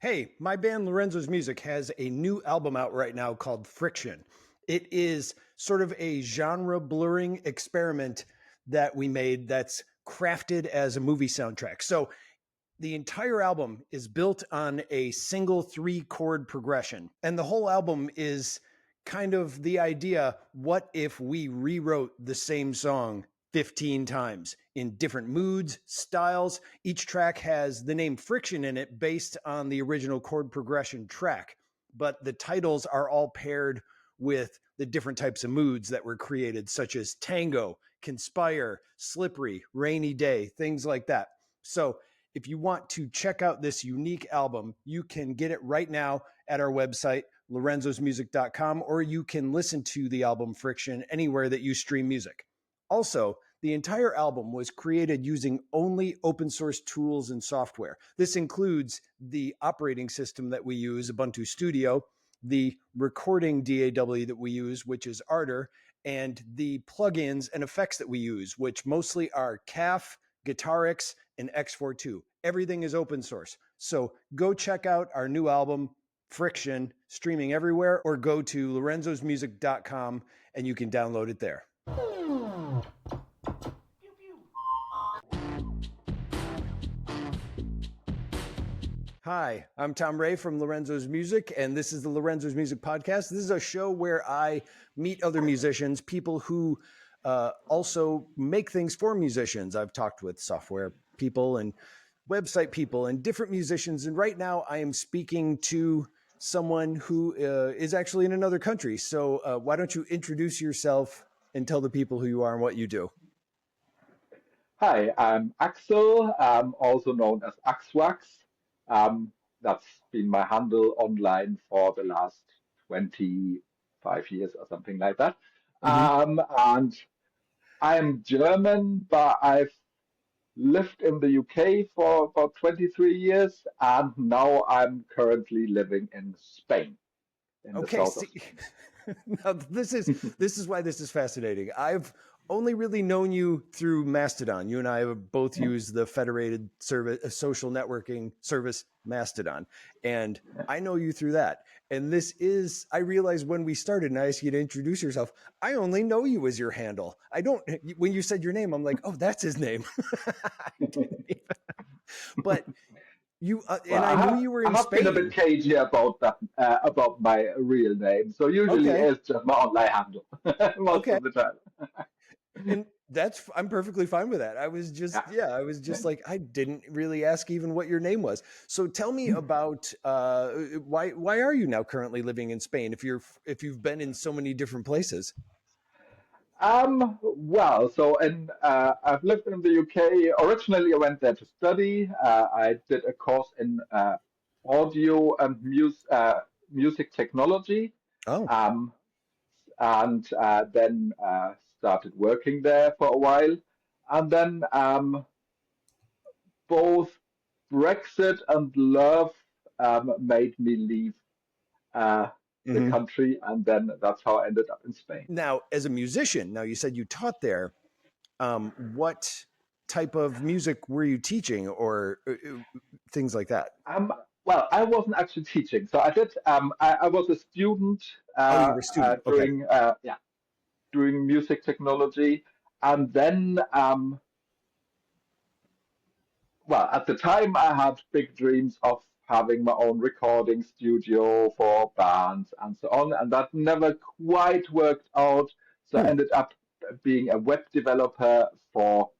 Hey, my band Lorenzo's Music has a new album out right now called Friction. It is sort of a genre blurring experiment that we made that's crafted as a movie soundtrack. So the entire album is built on a single 3 chord progression. And the whole album is kind of the idea, what if we rewrote the same song 15 times in different moods, styles? Each track has the name Friction in it based on the original chord progression track, but the titles are all paired with the different types of moods that were created, such as tango, conspire, slippery, rainy day, things like that. So if you want to check out this unique album, you can get it right now at our website, lorenzosmusic.com, or you can listen to the album Friction anywhere that you stream music. Also, the entire album was created using only open source tools and software. This includes the operating system that we use, Ubuntu Studio, the recording DAW that we use, which is Ardour, and the plugins and effects that we use, which mostly are CAF, Guitarix, and X42. Everything is open source. So go check out our new album, Friction, streaming everywhere, or go to lorenzosmusic.com and you can download it there. Hi, I'm Tom Ray from Lorenzo's Music, and this is the Lorenzo's Music Podcast. This is a show where I meet other musicians, people who also make things for musicians. I've talked with software people and website people and different musicians, and right now I am speaking to someone who is actually in another country. So why don't you introduce yourself and tell the people who you are and what you do? Hi, I'm Axel, also known as AxWax. That's been my handle online for the last 25 years or something like that. Mm-hmm. And I'm German, but I've lived in the UK for about 23 years, and now I'm currently living in Spain, in the Okay, south of see, Spain. now this is why this is fascinating. I've only really known you through Mastodon. You and I have both used the federated service social networking service Mastodon, and I know you through that. And this is I realized when we started and I asked you to introduce yourself, I only know you as your handle. I don't when you said your name, I'm like, "Oh, that's his name." I didn't even, but you Well, and I knew you were I in have been a bit Spain. cagey about that, about my real name. So usually Okay. it's just my online handle most Okay. of the time. And I'm perfectly fine with that. Yeah. I was just like, I didn't really ask even what your name was. So tell me about why are you now currently living in Spain if you've been in so many different places? Well, I've lived in the UK. Originally, I went there to study. I did a course in audio and music technology. Oh, Um, and then started working there for a while. And then both Brexit and love made me leave the hmm. country, and then that's how I ended up in Spain. Now as a musician, now you said you taught there. What type of music were you teaching, or things like that? Um, well, I wasn't actually teaching, so I did. I was a student Oh, you were a student. Okay. doing music technology, and then well, at the time, I had big dreams of having my own recording studio for bands and so on, and that never quite worked out. So I Hmm. ended up being a web developer for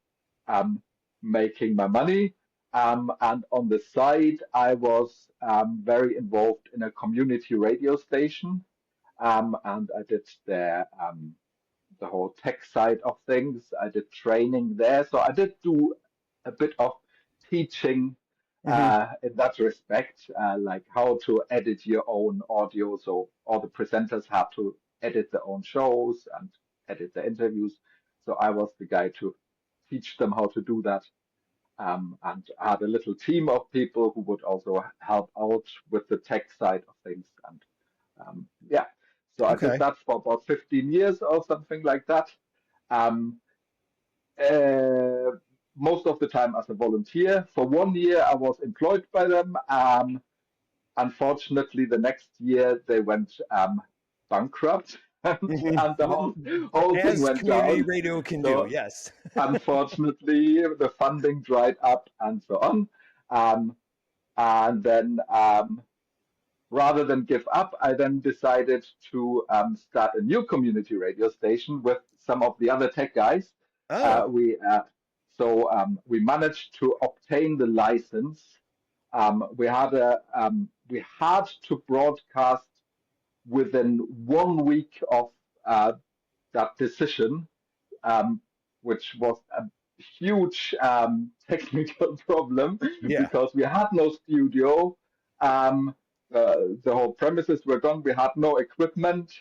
making my money. And on the side, I was very involved in a community radio station, and I did the whole tech side of things. I did training there, so I did do a bit of teaching Hmm. in that respect, like how to edit your own audio. So all the presenters had to edit their own shows and edit the interviews. So I was the guy to teach them how to do that. And I had a little team of people who would also help out with the tech side of things. And yeah, so I did Okay. that for about 15 years or something like that. Um, uh, Most of the time as a volunteer. For 1 year, I was employed by them. unfortunately, the next year they went bankrupt, and the whole thing As went community down. radio can do, So yes. unfortunately, the funding dried up and so on. Um, and then rather than give up, I then decided to start a new community radio station with some of the other tech guys. Oh, We managed to obtain the license. We had to broadcast within 1 week of uh, that decision, um, which was a huge technical problem yeah. because we had no studio. Um, the whole premises were gone. We had no equipment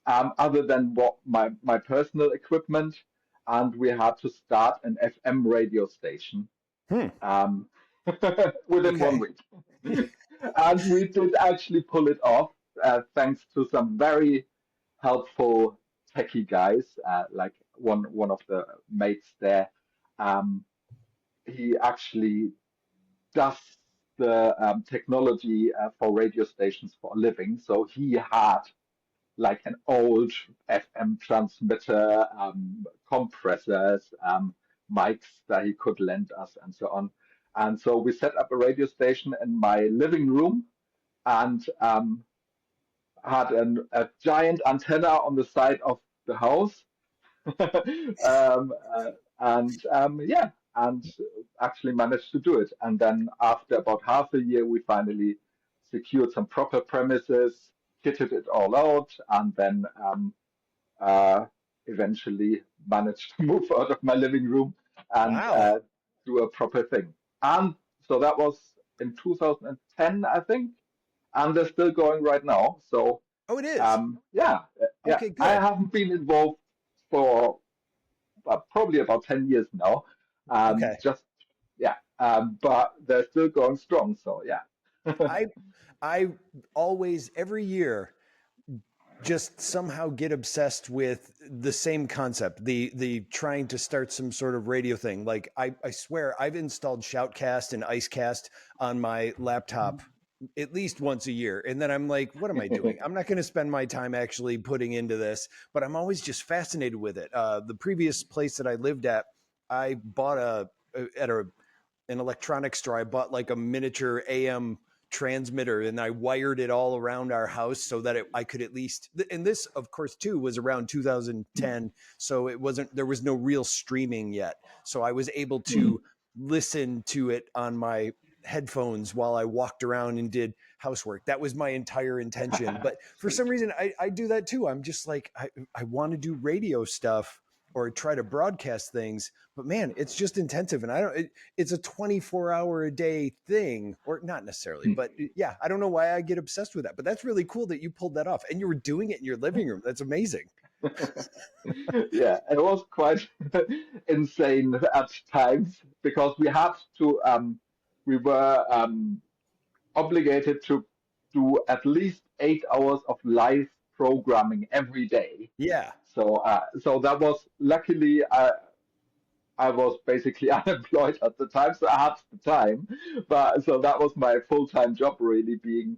other than what my personal equipment, and we had to start an FM radio station Hmm. um, within one Okay. week. And we did actually pull it off thanks to some very helpful techie guys, like one of the mates there. Um, he actually does the technology for radio stations for a living, so he had like an old FM transmitter, compressors, mics that he could lend us, and so on. And so we set up a radio station in my living room and had a giant antenna on the side of the house. um, uh, yeah, and actually managed to do it. And then after about half a year, we finally secured some proper premises, kitted it all out, and then uh, eventually managed to move out of my living room and Wow. do a proper thing. And so that was in 2010, I think, and they're still going right now. So Oh, it is. yeah, Okay, I good. haven't been involved for probably about 10 years now. Okay. Just yeah, but they're still going strong. So yeah. I I always every year just somehow get obsessed with the same concept, the trying to start some sort of radio thing. Like I swear I've installed Shoutcast and Icecast on my laptop at least once a year, and then I'm like, what am I doing? I'm not going to spend my time actually putting into this, but I'm always just fascinated with it. The previous place that I lived at, I bought at a an electronics store. I bought like a miniature AM transmitter and I wired it all around our house so that I could at least, and this of course too was around 2010. So it wasn't, there was no real streaming yet. So I was able to listen to it on my headphones while I walked around and did housework. That was my entire intention. But for some reason, I do that too. I'm just like, I want to do radio stuff or try to broadcast things, but man, it's just intensive. And I don't, it's a 24-hour a day thing, or not necessarily, but yeah, I don't know why I get obsessed with that, but that's really cool that you pulled that off and you were doing it in your living room. That's amazing. Yeah, it was quite insane at times because we were obligated to do at least 8 hours of live programming every day. Yeah. So that was luckily I was basically unemployed at the time, so I had the time. But so that was my full-time job, really being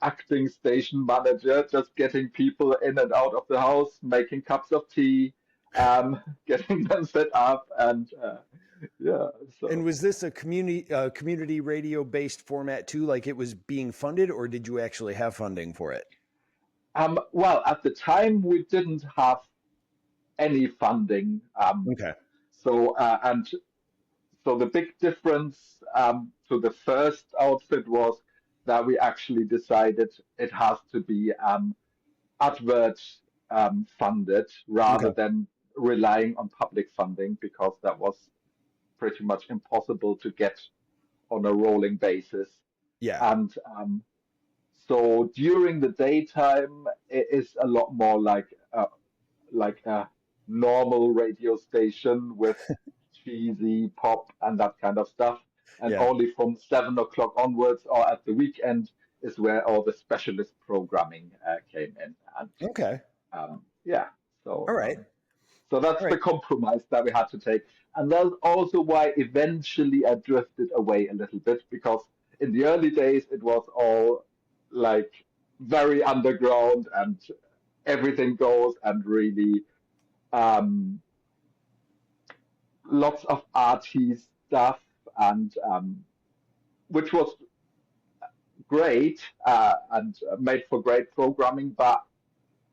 acting station manager, just getting people in and out of the house, making cups of tea, getting them set up, and yeah. And So was this a community radio based format too? Like it was being funded, or did you actually have funding for it? well, at the time we didn't have any funding. Okay. And so the big difference to the first outfit was that we actually decided it has to be advert funded rather Okay. than relying on public funding because that was pretty much impossible to get on a rolling basis. Yeah. And so during the daytime, it is a lot more like a normal radio station with cheesy pop and that kind of stuff. And Yeah. only from 7 o'clock onwards or at the weekend is where all the specialist programming came in. And Okay. yeah, so All right. so All that's the right. compromise that we had to take. And that's also why eventually I drifted away a little bit because in the early days it was all like very underground and everything goes and really um, lots of arty stuff and which was great and made for great programming, but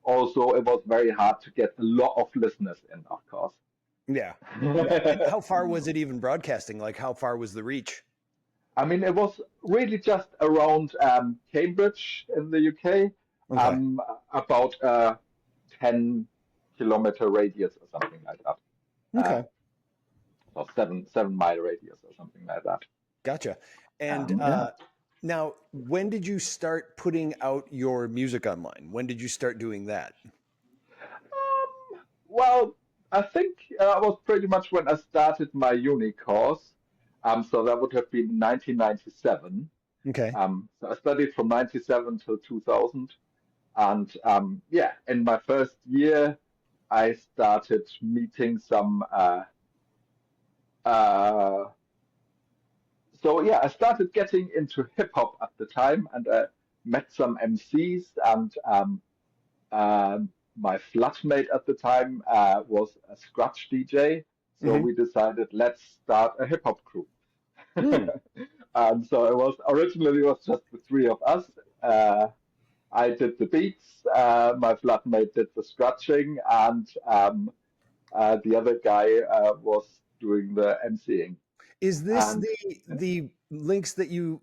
also it was very hard to get a lot of listeners in, of course. Yeah. Yeah. And how far was it even broadcasting? Like, how far was the reach? I mean, it was really just around Cambridge in the UK, Okay. um, about a 10-kilometer radius or something like that, uh, Okay. or 7 mile radius or something like that. Gotcha. And Yeah. now, when did you start putting out your music online? When did you start doing that? Well, I think it was pretty much when I started my uni course. So that would have been 1997. Okay. So I studied from 97 till 2000. And yeah, in my first year, I started meeting some. Uh, so yeah, I started getting into hip hop at the time, and met some MCs. And my flatmate at the time was a scratch DJ. So Hmm. we decided let's start a hip hop crew. Hmm. And so it was originally it was just the three of us. Uh, I did the beats, my flatmate did the scratching, and the other guy was doing the MCing. Is this And the links that you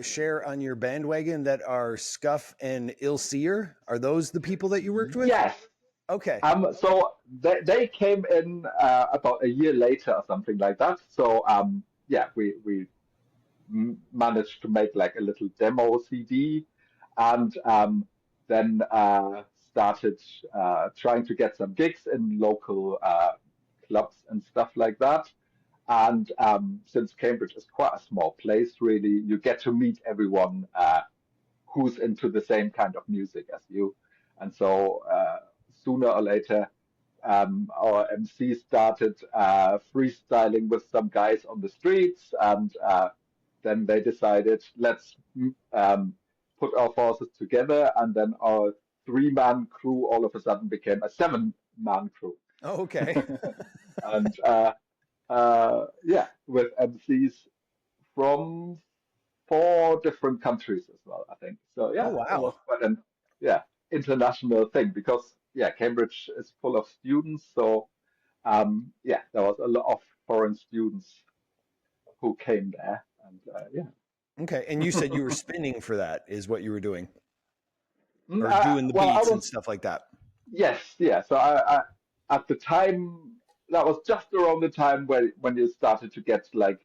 share on your bandwagon that are Scuff and Ilseer? Are those the people that you worked with? yes, Okay. so they came in about a year later or something like that. So yeah, we managed to make like a little demo CD, and then started trying to get some gigs in local clubs and stuff like that. And since Cambridge is quite a small place, really, you get to meet everyone who's into the same kind of music as you. And so sooner or later, our MC started freestyling with some guys on the streets, and then they decided let's put our forces together, and then our 3-man crew all of a sudden became a 7-man crew, Oh, okay. and yeah, with MCs from 4 different countries as well, I think. So Oh, yeah, it was wow. quite an yeah international thing because yeah, Cambridge is full of students, so yeah, there was a lot of foreign students who came there, and yeah. Okay. And you said you were spinning for that, is what you were doing, Mm, or doing the well, I beats and was stuff like that. yes, yeah. So I at the time that was just around the time when you started to get like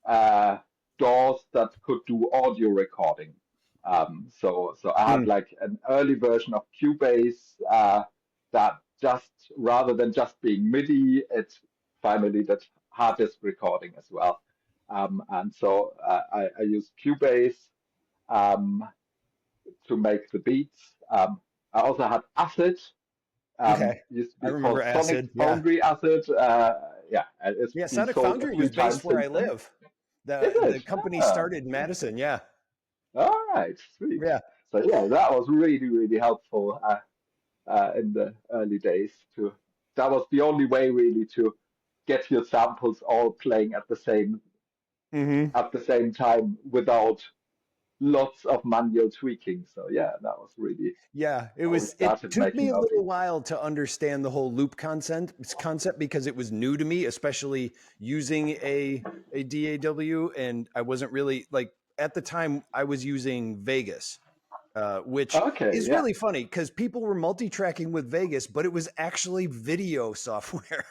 uh, DAWs that could do audio recording. So I had Hmm. like an early version of Cubase that just rather than just being MIDI, it finally did hard disk recording as well. And so I used Cubase um, to make the beats. I also had Acid, Okay. used to I be remember called Sonic Acid. Yeah. Foundry Acid. Yeah, and it's Yeah. been Sonic sold a Foundry few was based times where I since then. live. Is The it? company Ah, started in Madison. Yeah. all right, sweet. Yeah. So yeah, that was really, really helpful in the early days. To that was the only way really to get your samples all playing Hmm. at the same time without lots of manual tweaking. So yeah, that was really Yeah, how we it started took me making a our little beats. while to understand the whole loop concept because it was new to me, especially using a DAW, and I wasn't really like at the time I was using Vegas, which Okay, is yeah. really funny because people were multi-tracking with Vegas, but it was actually video software.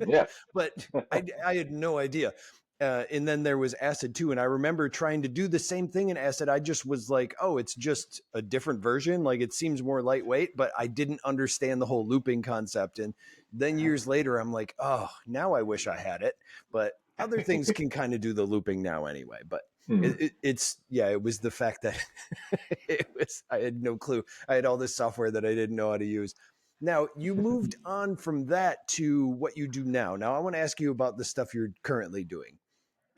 Yeah. But I had no idea. And then there was Acid too, and I remember trying to do the same thing in Acid. I just was like, "Oh, it's just a different version. Like it seems more lightweight," but I didn't understand the whole looping concept. And then years later, I'm like, "Oh, now I wish I had it." But other things can kind of do the looping now anyway. But Hmm. it's yeah, it was the fact that I had no clue. I had all this software that I didn't know how to use. Now, you moved on from that to what you do now. Now, I want to ask you about the stuff you're currently doing.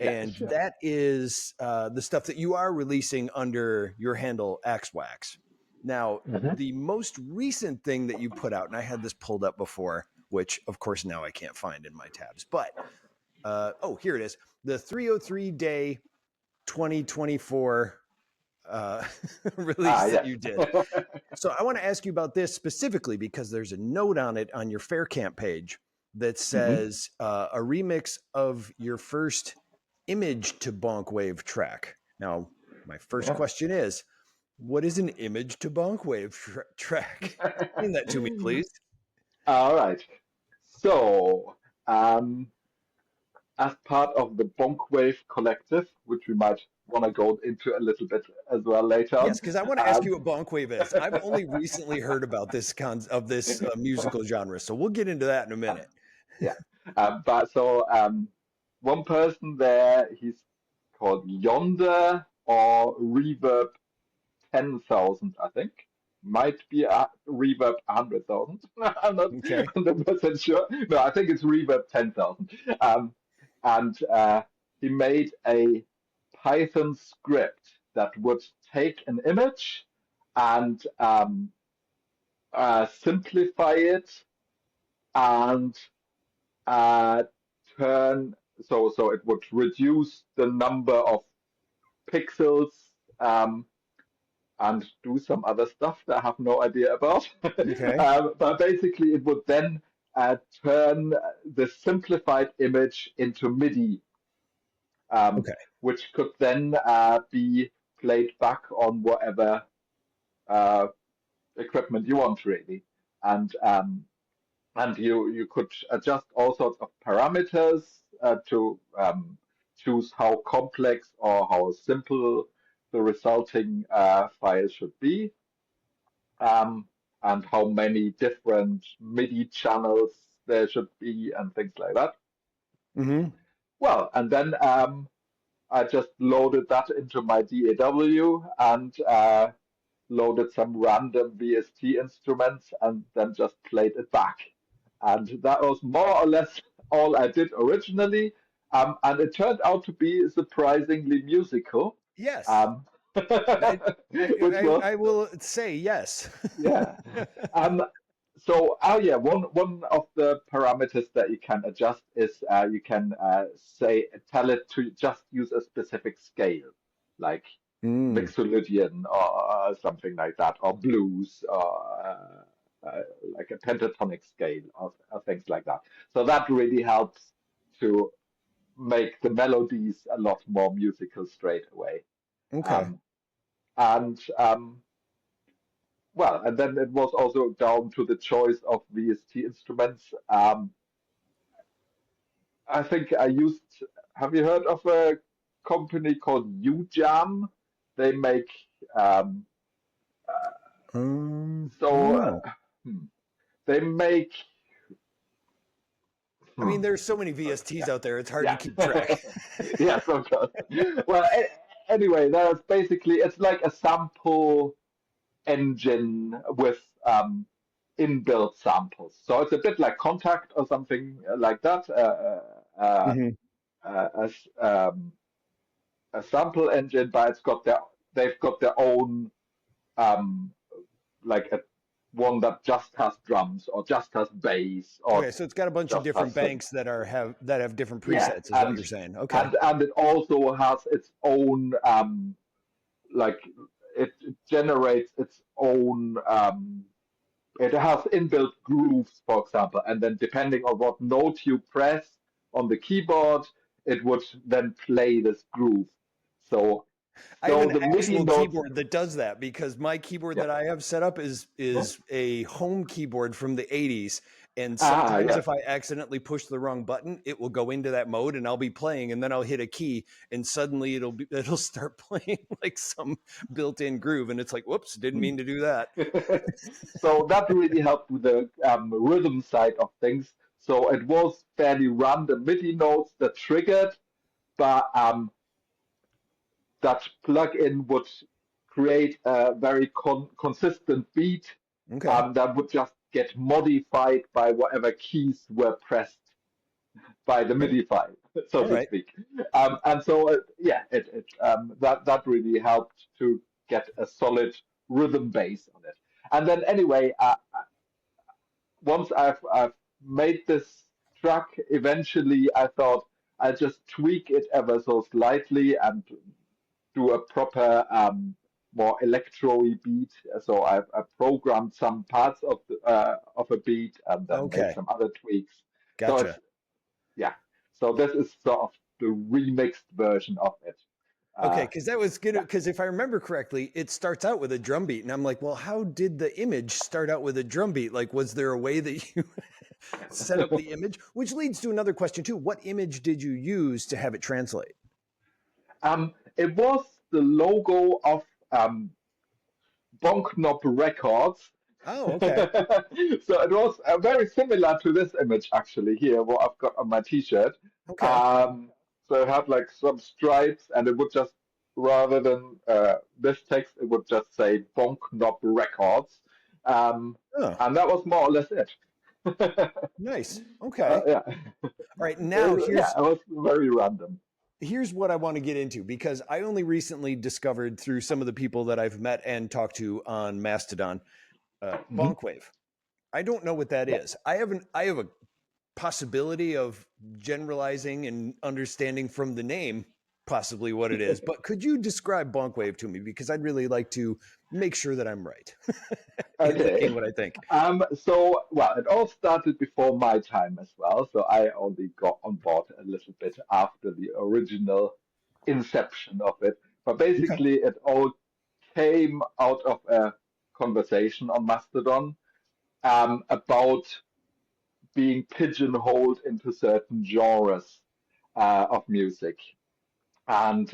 Yeah, and sure. that is the stuff that you are releasing under your handle AxWax. Now, Mhm. the most recent thing that you put out, and I had this pulled up before, which of course now I can't find in my tabs, but here it is, the 303 day 2024 release that Yes. you did. So I want to ask you about this specifically because there's a note on it on your Faircamp page that Mhm. says a remix of your first image to Bonk Wave track. Now, my first Yeah. question is, what is an image to Bonk Wave track? Explain that to me, please. All right. So, um, as part of the Bonk Wave collective, which we might want to go into a little bit as well later Yes, on. because I want to ask Um, you what Bonk Wave is. I've only recently heard about this musical genre, so we'll get into that in a minute. yeah. But so one person there, he's called Yonder or Reverb 10,000, I think. Might be a Reverb 100,000. I'm not Okay. 100% sure. No, I think it's Reverb 10,000. And he made a Python script that would take an image and simplify it and uh, turn so it would reduce the number of pixels um, and do some other stuff that I have no idea about. Okay. But basically, it would then turn the simplified image into MIDI, um, Okay. which could then be played back on whatever uh, equipment you want, really. And and you could adjust all sorts of parameters to choose how complex or how simple the resulting file should be, um, and how many different MIDI channels there should be, and things like that. Mm-hmm. Well, and then I just loaded that into my DAW and loaded some random VST instruments and then just played it back. And that was more or less all I did originally. And it turned out to be surprisingly musical, Yes. um, I, which was, I will say yes. yeah. Um, so, oh yeah, one of the parameters that you can adjust is you can tell it to just use a specific scale, like Mm, Mixolydian or something like that, or blues, or like a pentatonic scale, or things like that. So that really helps to make the melodies a lot more musical straight away. okay. Um, and well, and then it was also down to the choice of VST instruments. I think I used. Have you heard of a company called UJam? They make um, so No. hmm, they make I mean, hmm, there's so many sorry, VSTs out there; it's hard to yeah, keep yeah, track. yes, of course. Well, anyway, that's basically it's like a sample engine with inbuilt samples. So it's a bit like Contact or something like that. Hmm. As a sample engine, but they've got their own um, like a one that just has drums or just has bass or Okay, so it's got a bunch of just has different synth. banks that have different Yeah, presets, is what you're saying. Okay. and it also has its own like it generates its own it has inbuilt grooves, for example, and then depending on what note you press on the keyboard, it would then play this groove. So I have so an the MIDI actual notes, keyboard that does that because my keyboard yeah. that I have set up is Yeah. a home keyboard from the 80s. And Ah, sometimes yes. if I accidentally push the wrong button, it will go into that mode and I'll be playing and then I'll hit a key and suddenly it'll start playing like some built-in groove and it's like, whoops, didn't Hmm. mean to do that. So that really helped with the rhythm side of things. So it was fairly random MIDI notes that triggered, but that plugin would create a very consistent beat Okay. that would just get modified by whatever keys were pressed by the Okay. MIDI file. so All to right. speak. And so, yeah, that really helped to get a solid rhythm base on it. And then anyway, once I've made this track, eventually I thought I'll just tweak it ever so slightly and do a proper more electro-y beat. So I programmed some parts of a beat and then made Okay. some other tweaks. So Gotcha. it's yeah. So this is sort of the remixed version of it. Okay, Uh, because that was good. yeah. Because if I remember correctly, it starts out with a drum beat, and I'm like, well, how did the image start out with a drum beat? Like, was there a way that you set up the image? Which leads to another question too. What image did you use to have it translate? It was the logo of Bonk Records. Oh, okay. So it was very similar to this image actually here, what I've got on my T-shirt. Okay. So it had like some stripes, and it would just rather than this text, it would just say Bonk Records, um, Oh, and that was more or less it. nice. Okay. Yeah, All right. Now yeah, it was very random. here's what I want to get into because I only recently discovered through some of the people that I've met and talked to on Mastodon, Mhm. Bonk Wave. I don't know what that Yeah. is. I have a possibility of generalizing and understanding from the name possibly what it is. But could you describe Bonk Wave to me? Because I'd really like to make sure that I'm right in thinking Okay. what I think. So, well, it all started before my time as well. So I only got on board a little bit after the original inception of it. But Okay. basically, it all came out of a conversation on Mastodon about being pigeonholed into certain genres of music. And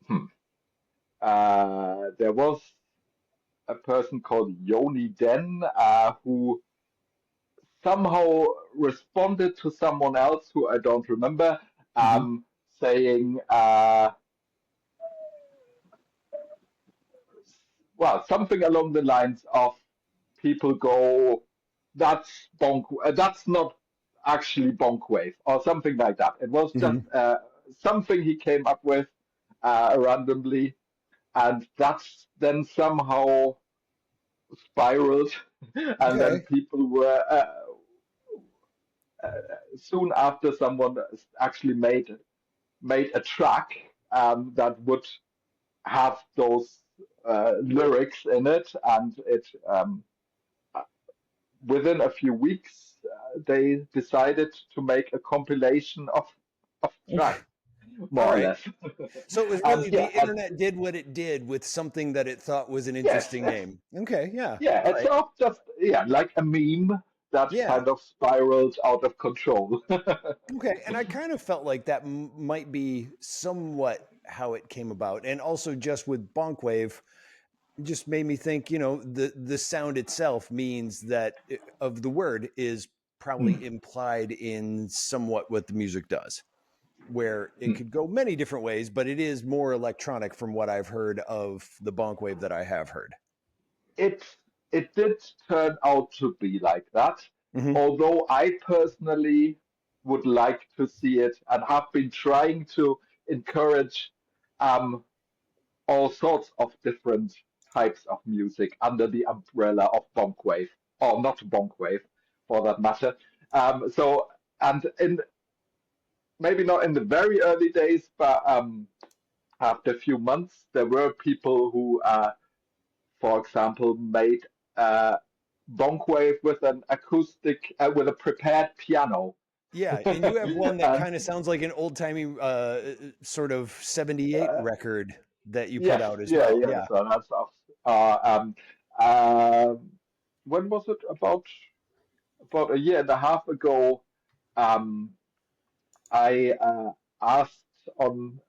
hmm, there was a person called Yoni Den who somehow responded to someone else who I don't remember, Mm-hmm. saying, well, something along the lines of people go, that's not actually Bonk Wave, or something like that. It was just Mm-hmm. something he came up with randomly, and that's then somehow spiraled, and then Okay. people were soon after someone actually made a track that would have those lyrics in it, and it within a few weeks they decided to make a compilation of Okay. tracks, All more or right. less. So it was And really the yeah, and internet did what it did with something that it thought was an yes, interesting name. Okay. Yeah. yeah, All it's right. not just yeah like a meme that Yeah. kind of spiraled out of control. Okay, and I kind of felt like that might be somewhat how it came about, and also just with Bonk Wave, it just made me think. The sound itself means that of the word is probably implied in somewhat what the music does, where it could go many different ways, but it is more electronic from what I've heard of the Bonk Wave that I have heard. it it did turn out to be like that. Hmm. Although I personally would like to see it and have been trying to encourage um, all sorts of different types of music under the umbrella of bonk wave, or not bonk wave, for that matter. So, and in maybe not in the very early days, but after a few months, there were people who for example, made uh, bonk wave with an acoustic, with a prepared piano. Yeah, and you have one that And kind of sounds like an old timey sort of '78 uh, record that you put yes, out as yeah, well. yeah. Yeah. So that's uh, um, uh, when was it? About a year and a half ago. Um, I asked on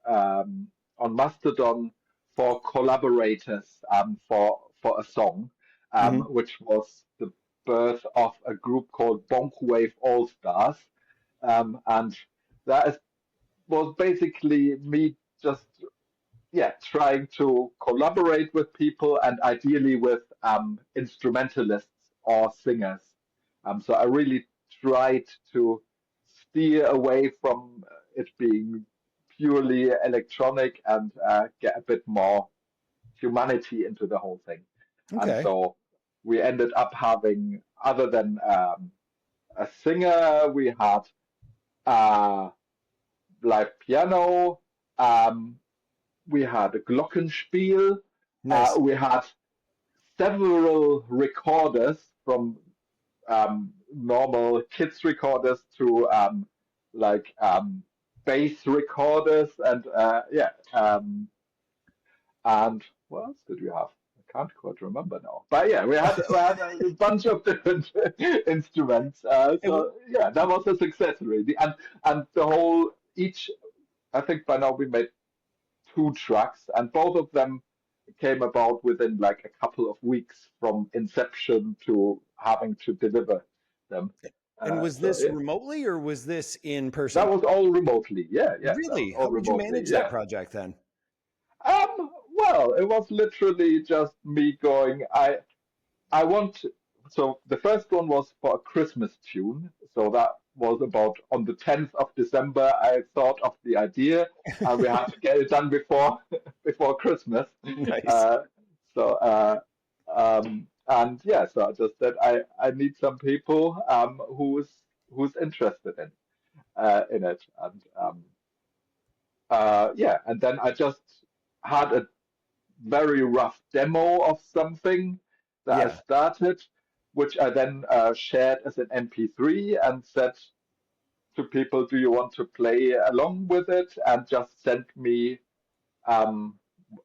Mastodon for collaborators for a song, Hmm. which was the birth of a group called Bonk Wave All Stars, and that was basically me just yeah trying to collaborate with people and ideally with instrumentalists or singers. So I really tried to steer away from it being purely electronic and get a bit more humanity into the whole thing. And Okay. so we ended up having, other than a singer, we had live piano, um, we had a glockenspiel, Nice. we had several recorders from normal kids recorders to bass recorders and what else did we have? I can't quite remember now. But yeah, we had a bunch of different instruments. And So yeah, that was a success really. And the whole each I think by now we made 2 tracks, and both of them came about within like a couple of weeks from inception to having to deliver them. and was So this yeah, remotely or was this in that person? was all remotely. Yeah, yeah, that was Really? all How would you remotely. manage that Yeah. project then? Well, it was literally just me going, I want. So the first one was for a Christmas tune. So that was about on the 10th of December. I thought of the idea, and we had to get it done before before Christmas. Nice. Uh, and yeah, so I just said I need some people who's interested in it, and yeah, and then I just had a very rough demo of something that I Yeah. started, which I then shared as an MP3 and said to people, "Do you want to play along with it?" And just send me um,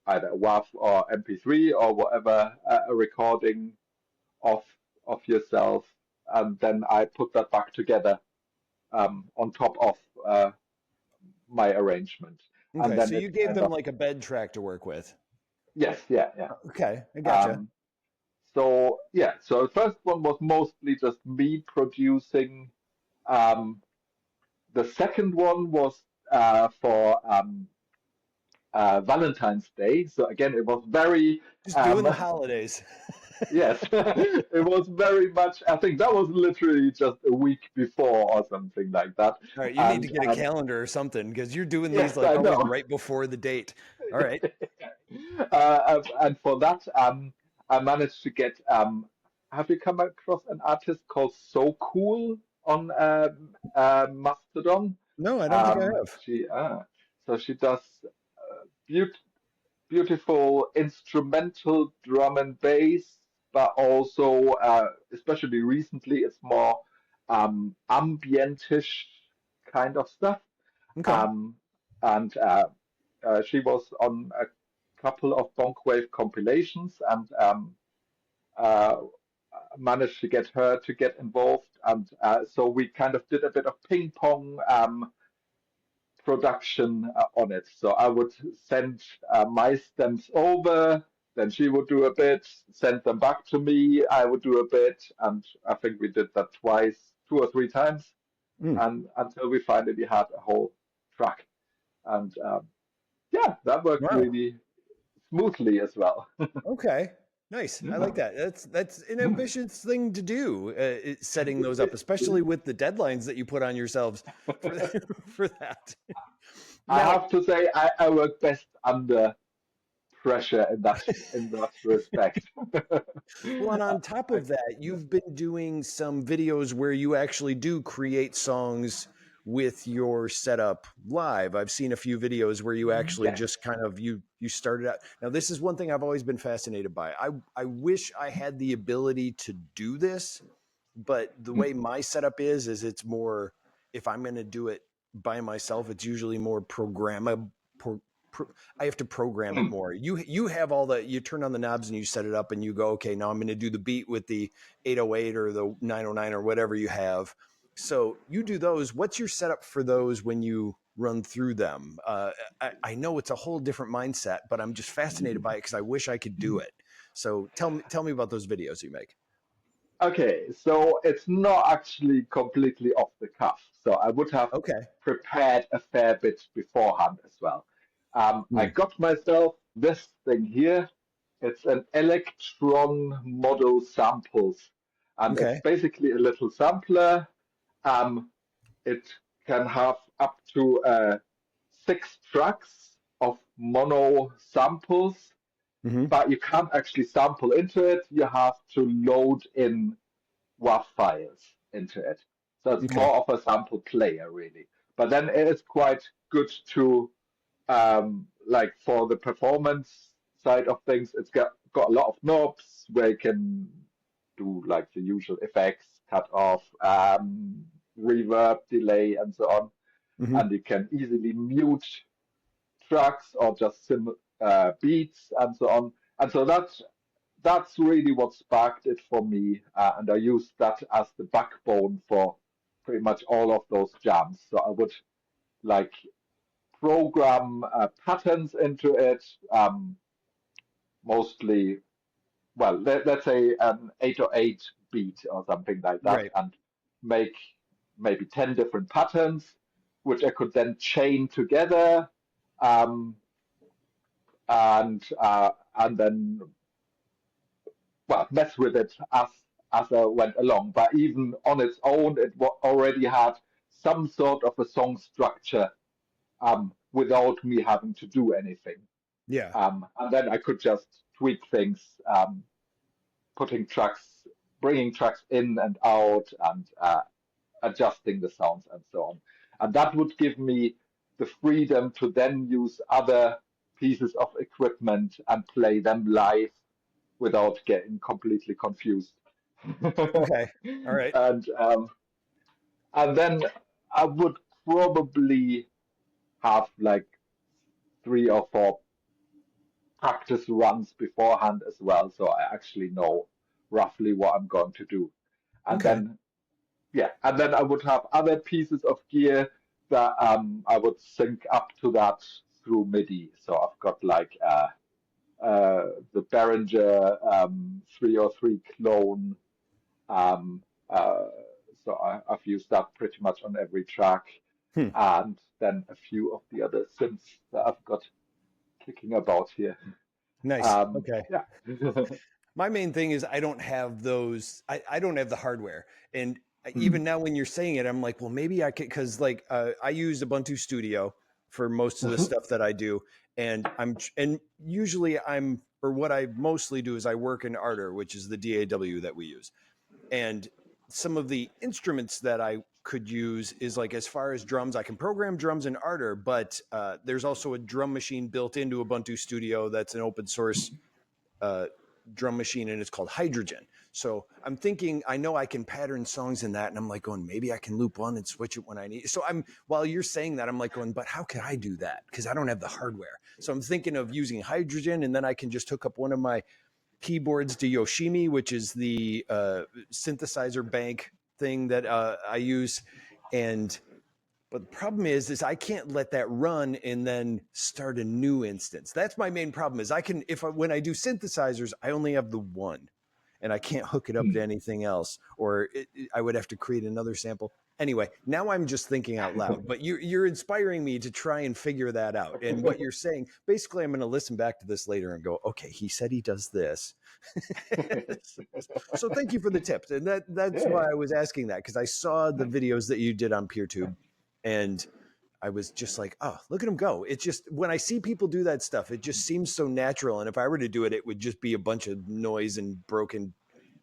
either a WAV or MP3 or whatever a recording of yourself, and then I put that back together on top of my arrangement, and Okay. then So it you gave kind them of like a bed track to work with. yes, yeah, yeah. Okay. I gotcha. Um, So yeah, so the first one was mostly just me producing. Um, the second one was for Valentine's Day. So again, it was very Just doing um, the holidays. yes, it was very much. I think that was literally just a week before or something like that. All right. You need to And get a calendar or something because you're doing these yes, like I always know. right before the date. All right. And for that, I managed to get. Have you come across an artist called So Cool on Mastodon? No, I don't think I have. She does beaut beautiful instrumental drum and bass, but also, especially recently, it's more ambientish kind of stuff. Okay. Um, and she was on a couple of Bonk Wave compilations and uh, managed to get her to get involved. And so we kind of did a bit of ping pong production on it. So I would send my stems over, then she would do a bit, send them back to me, I would do a bit, and I think we did that twice, 2 or 3 times, Mm, and until we finally had a whole track. And yeah, that worked wow. really smoothly as well. Okay. Nice. I like that. That's an ambitious thing to do, setting those up, especially with the deadlines that you put on yourselves for for that. I Now, have to say I work best under pressure in that respect. well, and on top I, of that, you've been doing some videos where you actually do create songs with your setup live. I've seen a few videos where you actually yes. just kind of you started out. Now, this is one thing I've always been fascinated by. I wish I had the ability to do this, but the way my setup is it's more if I'm going to do it by myself, it's usually more programmable. I have to program it more. You have all the you turn on the knobs and you set it up and you go, okay, now I'm going to do the beat with the 808 or the 909 or whatever you have. So you do those. What's your setup for those when you run through them? I know it's a whole different mindset, but I'm just fascinated by it because I wish I could do it. So tell me about those videos you make. Okay, so it's not actually completely off the cuff. So I would have Okay. prepared a fair bit beforehand as well. I Hmm. got myself this thing here. It's an Electron model samples, and it's Okay. basically a little sampler. Um, it can have up to 6 tracks of mono samples, Hmm. but you can't actually sample into it. You have to load in WAV files into it. So it's Okay. more of a sample player, really. But then it is quite good to, like for the performance side of things, it's got a lot of knobs where you can do like the usual effects, cut off, reverb, delay, and so on. Hmm. And you can easily mute tracks or just beats and so on. And so that's really what sparked it for me, and I used that as the backbone for pretty much all of those jams. So I would like program patterns into it, mostly, well, let's say an 808 beat or something like that, Right. and make maybe 10 different patterns, which I could then chain together, um, and then well, mess with it as I went along. But even on its own, it already had some sort of a song structure, without me having to do anything. Yeah. And then I could just tweak things, putting tracks, bringing tracks in and out, and adjusting the sounds and so on. And that would give me the freedom to then use other pieces of equipment and play them live without getting completely confused. Okay. All right. and and then I would probably have like 3 or 4 practice runs beforehand as well, so I actually know roughly what I'm going to do. And Okay. then yeah, and then I would have other pieces of gear that I would sync up to that through MIDI. So I've got like the Behringer 303 clone. Um, uh, so I've used that pretty much on every track, Hmm. and then a few of the other synths that I've got kicking about here. Nice. Okay. Yeah. My main thing is I don't have those. I don't have the hardware, and even Mm. now when you're saying it, I'm like, well, maybe I could, because like I use Ubuntu Studio for most of the stuff that I do, and and usually or what I mostly do is I work in Ardour, which is the DAW that we use, and some of the instruments that I could use is like, as far as drums, I can program drums in Ardour, but there's also a drum machine built into Ubuntu Studio that's an open source uh, drum machine, and it's called Hydrogen. So I'm thinking, I know I can pattern songs in that, and I'm like going, maybe I can loop one and switch it when I need. So while you're saying that, I'm like going, but how could I do that? Because I don't have the hardware. So I'm thinking of using Hydrogen, and then I can just hook up one of my keyboards to Yoshimi, which is the synthesizer bank thing that I use, and but the problem is I can't let that run and then start a new instance. That's my main problem. Is I can, when I do synthesizers, I only have the one, and I can't hook it up to anything else, or I would have to create another sample. Anyway, now I'm just thinking out loud. But you're inspiring me to try and figure that out. And what you're saying, basically, I'm going to listen back to this later and go, okay, he said he does this. So thank you for the tips, and that's Yeah. why I was asking that, because I saw the videos that you did on PeerTube, and I was just like, oh, look at him go. It's just, when I see people do that stuff, it just seems so natural. And if I were to do it, it would just be a bunch of noise and broken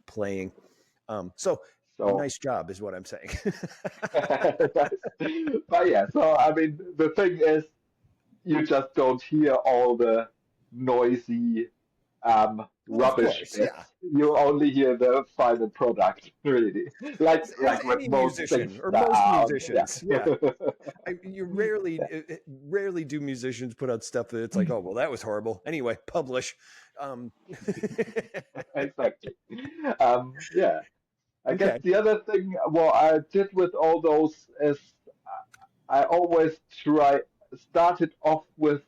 playing. So So nice job is what I'm saying. but yeah, so I mean, the thing is, you just don't hear all the noisy, Well, of rubbish course. Yeah. bits. You only hear the final product, really. As Like with any most things musician, or that most are on, musicians. yeah. Yeah. You rarely do musicians put out stuff that it's like, oh, well, that was horrible. Anyway, publish. Um, Exactly. Yeah. I guess okay. the other thing what I did with all those is I always started off with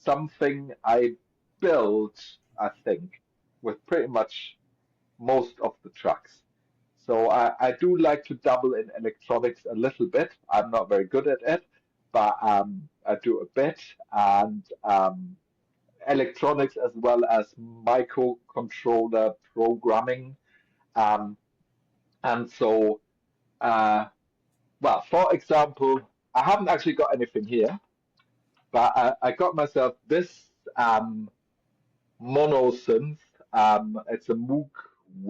something I built, I think, with pretty much most of the tracks. So I do like to double in electronics a little bit. I'm not very good at it, but I do a bit, and electronics as well as microcontroller programming. Um, and so, uh, well, for example, I haven't actually got anything here, but I got myself this monosynth. It's a Moog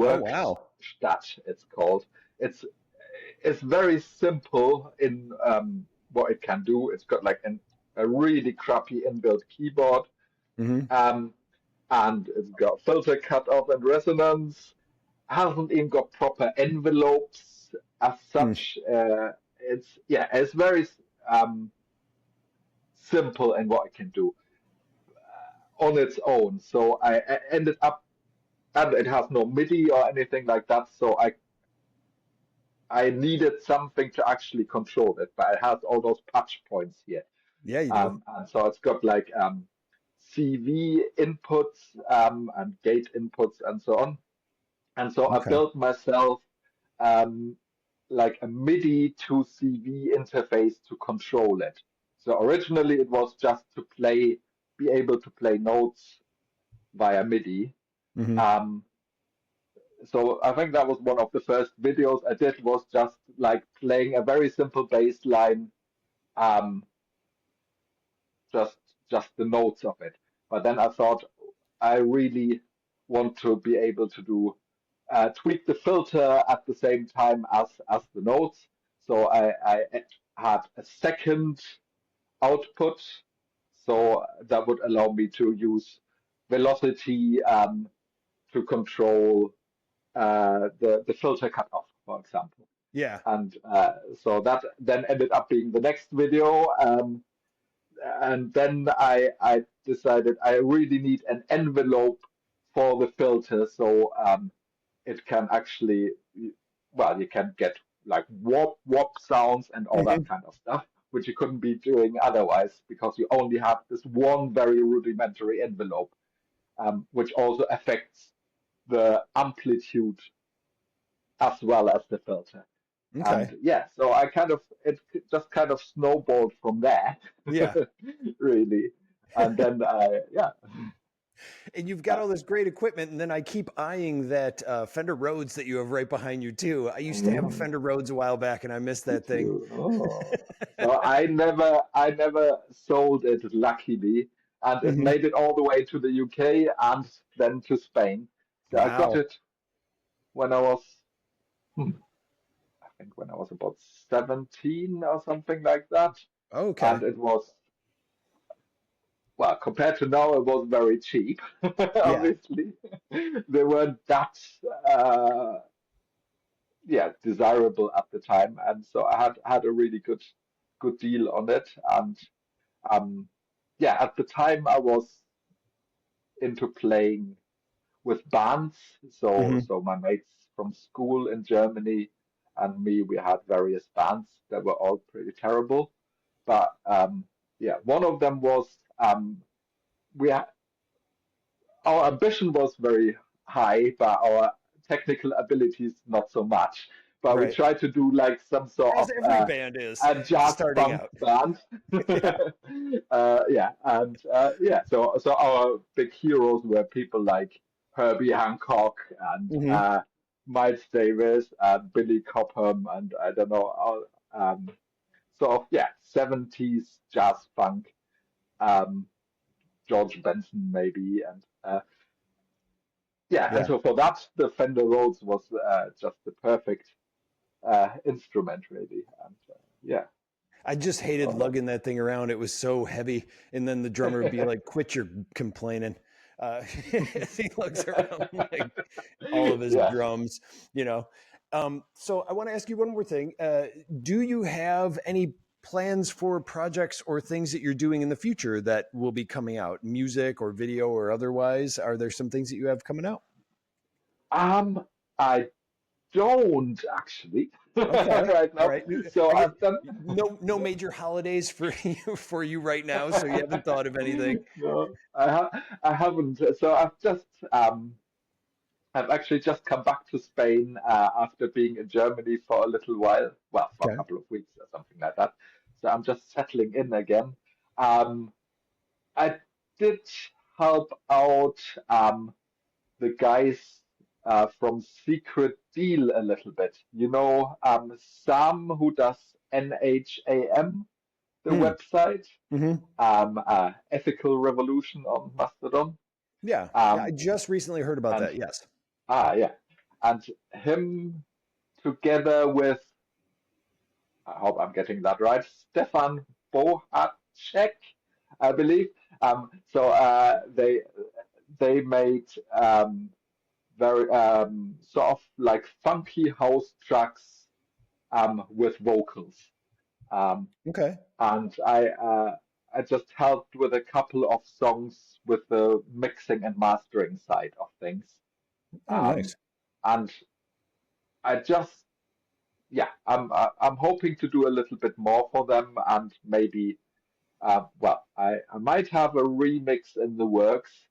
Oh wow. Werkstatt. It's called. It's it's very simple in what it can do. It's got like a really crappy inbuilt keyboard, Hmm. um, and it's got filter cutoff and resonance. Hasn't even got proper envelopes as such. It's very um, simple in what it can do on its own. So I ended up, and it has no MIDI or anything like that. So I needed something to actually control it, but it has all those touch points here. Yeah, you do. And so it's got like CV inputs and gate inputs and so on. And so I Okay. built myself um, like a MIDI to CV interface to control it. So originally it was just to be able to play notes via MIDI. Hmm. Um, so I think that was one of the first videos I did was just like playing a very simple bass line, um, just just the notes of it. But then I thought I really want to be able to do tweak the filter at the same time as the notes. So I had a second output, so that would allow me to use velocity to control the filter cutoff, for example. Yeah. And so that then ended up being the next video. And then I decided I really need an envelope for the filter so it can actually, well, you can get like warp sounds and all that Hmm. kind of stuff, which you couldn't be doing otherwise because you only have this one very rudimentary envelope, which also affects the amplitude as well as the filter. Okay. And yeah, so it just kind of snowballed from there, Yeah. really. And then, yeah. And you've got Uh, all this great equipment, and then I keep eyeing that Fender Rhodes that you have right behind you too. I used to have a mm, Fender Rhodes a while back, and I missed did that thing. you? Oh. So I never sold it, luckily, and it Hmm. made it all the way to the UK and then to Spain. So I got Wow. it when I was, hmm, I think when I was about 17 or something like that. Okay. And it was, well, compared to now, it was very cheap, Yeah. obviously. They weren't that, uh, yeah, desirable at the time. And so I had a really good deal on it. And um, yeah, at the time I was into playing with bands. Hmm. So my mates from school in Germany and me, we had various bands that were all pretty terrible. But yeah, one of them was we had our ambition was very high, but our technical abilities not so much. But we Right. tried to do like some sort As of every band is a jazz starting funk out. band. Yeah. Yeah, and yeah, so our big heroes were people like Herbie Hancock and Hmm. Miles Davis and Billy Cobham and I don't know, all, sort of yeah, 70s jazz funk. Um, George Benson maybe, and yeah, and Yeah. so for that, the Fender Rhodes was just the perfect instrument, really. And yeah, I just hated so lugging that thing around. It was so heavy. And then the drummer would be like, quit your complaining. As he lugs around like all of his yeah. drums, you know. So I want to ask you one more thing. Do you have any plans for projects or things that you're doing in the future that will be coming out, music or video or otherwise? Are there some things that you have coming out? I don't actually Okay. right All now. right. So I get I've done. no major holidays for you right now, so you haven't thought of anything. No, I haven't. So I've actually just come back to Spain after being in Germany for a little while, well, for a Okay. couple of weeks or something like that. So I'm just settling in again. Um, I did help out the guys. from Secret Deal a little bit. Sam, who does NHAM, the Mm. website, Hmm. Ethical Revolution on Mastodon. Yeah. Yeah. I Um, just recently heard about and that. Yes. yeah, and him together with, I hope I'm getting that right, Stefan Bohacek, I believe. They made very sort of like funky house tracks with vocals. Um, Okay. and I just helped with a couple of songs with the mixing and mastering side of things. Oh, Um, nice. and I just I'm hoping to do a little bit more for them and maybe I might have a remix in the works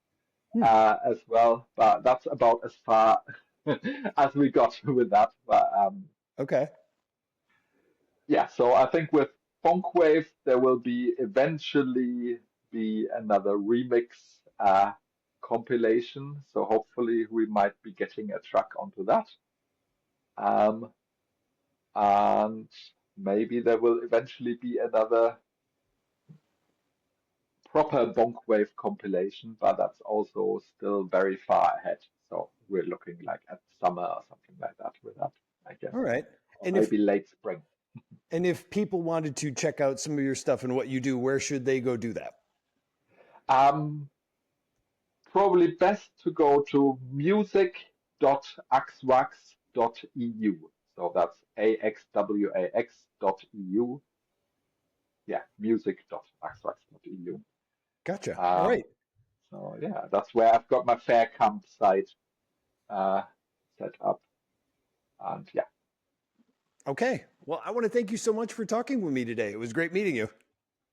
Hmm. as well, but that's about as far as we got with that. But Okay. yeah, so I think with Bonk Wave there will be eventually be another remix compilation. So hopefully we might be getting a track onto that. Um, and maybe there will eventually be another proper Bonk Wave compilation, but that's also still very far ahead. So we're looking like at summer or something like that with that, I guess, All right. or And if maybe late spring. and if people wanted to check out some of your stuff and what you do, where should they go do that? Um, Probably best to go to music.axwax.eu. So that's AXWAX.eu. Yeah, music.axwax.eu. Gotcha. All Um, right. so yeah, that's where I've got my fair camp site uh, set up. And yeah, Okay. Well, I want to thank you so much for talking with me today. It was great meeting you.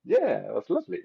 yeah, it was lovely.